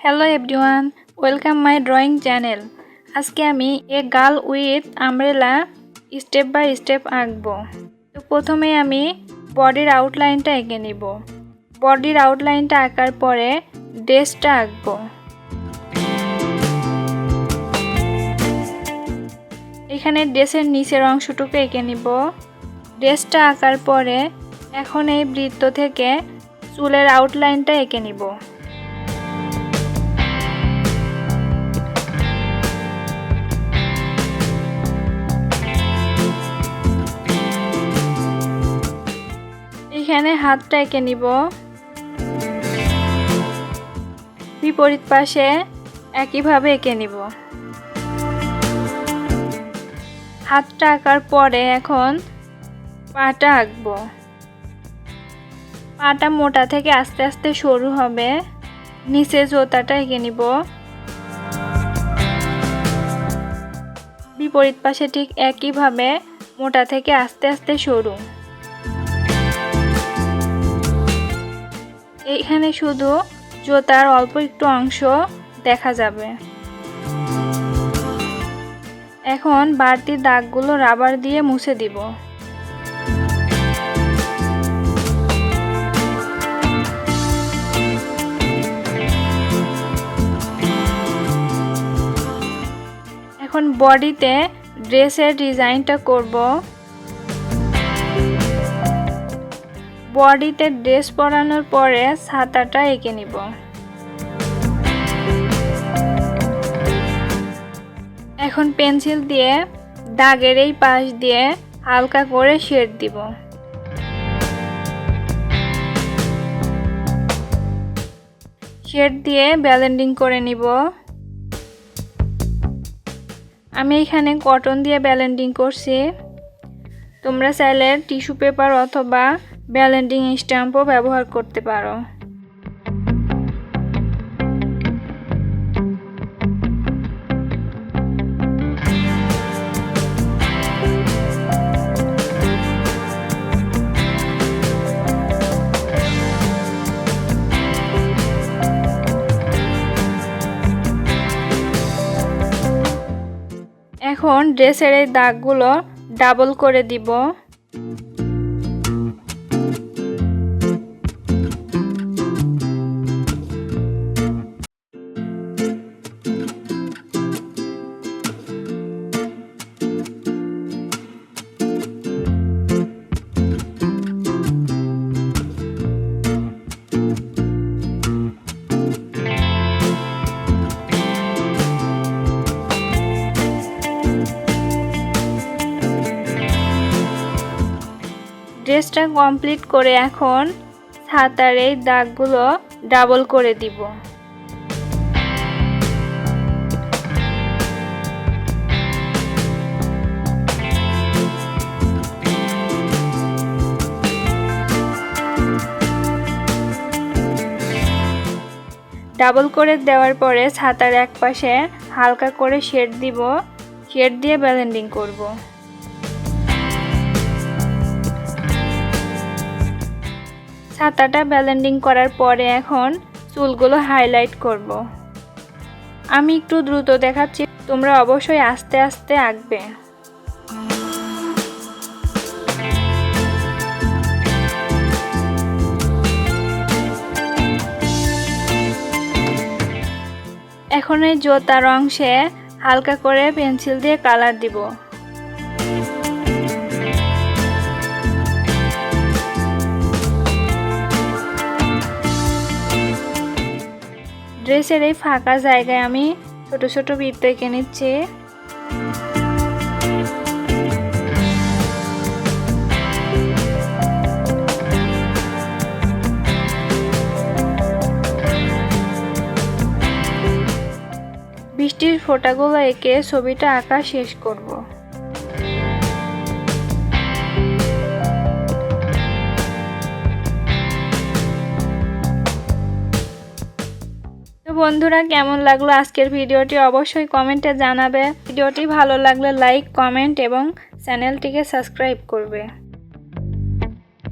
Hello everyone, welcome my drawing channel. আজকে আমি a girl with umbrella step by step আঁকবো। তো প্রথমে আমি বডির আউটলাইনটা এঁকে নিব। বডির আউটলাইনটা আঁকার পরে ড্রেসটা আঁকবো। এখানে ড্রেসের নিচের অংশটুকু এঁকে নিব। ড্রেসটা আঁকার পরে এখন এই বৃত্ত থেকে চুলের আউটলাইনটা এঁকে নিব। এখানে হাতটা এঁকে নিব। বিপরীত পাশে একইভাবে এঁকে নিব। হাতটা আঁকার পরে এখন পাটা আঁকবো। পাটা মোটা থেকে আস্তে আস্তে সরু হবে। নিচে জোতাটা এঁকে নিব। বিপরীত পাশে ঠিক একইভাবে মোটা থেকে আস্তে আস্তে সরু। এখানে শুধু জোতার অল্প একটু অংশ দেখা যাবে। এখন বাড়তি দাগগুলো রাবার দিয়ে মুছে দিব। এখন বডিতে ড্রেসের ডিজাইনটা করব। বডিতে ড্রেস পরানোর পরে ছাতাটা এঁকে নিব। এখন পেন্সিল দিয়ে দাগের এই পাশ দিয়ে হালকা করে শেড দিব। শেড দিয়ে ব্লেন্ডিং করে নিব। আমি এখানে কটন দিয়ে ব্লেন্ডিং করছি। তোমরা চাইলে টিস্যু পেপার অথবা ব্লেন্ডিং স্ট্যাম্পও ব্যবহার করতে পারো। এখন ড্রেসের এই দাগগুলো ডাবল করে দিব। ড্রেসটা কমপ্লিট করে এখন ছাতার এই দাগগুলো ডাবল করে দিব। ডাবল করে দেওয়ার পরে ছাতার এক পাশে হালকা করে শেড দিব। শেড দিয়ে ব্লেন্ডিং করব। ছাতাটা ব্লেন্ডিং করার পরে এখন চুলগুলো হাইলাইট করব। আমি একটু দ্রুত দেখাচ্ছি, তোমরা অবশ্যই আস্তে আস্তে আঁকবে। এখন এই জোতার অংশে হালকা করে পেন্সিল দিয়ে কালার দিব। ড্রেসের এই ফাঁকা জায়গায় আমি ছোট ছোট বৃত্ত এঁকে নিচ্ছি। বৃষ্টির ফোঁটাগুলো এঁকে ছবিটা আঁকা শেষ করব। বন্ধুরা, কেমন লাগলো আজকের ভিডিওটি অবশ্যই কমেন্টে জানাবে। ভিডিওটি ভালো লাগলে লাইক, কমেন্ট এবং চ্যানেলটিকে সাবস্ক্রাইব করবে।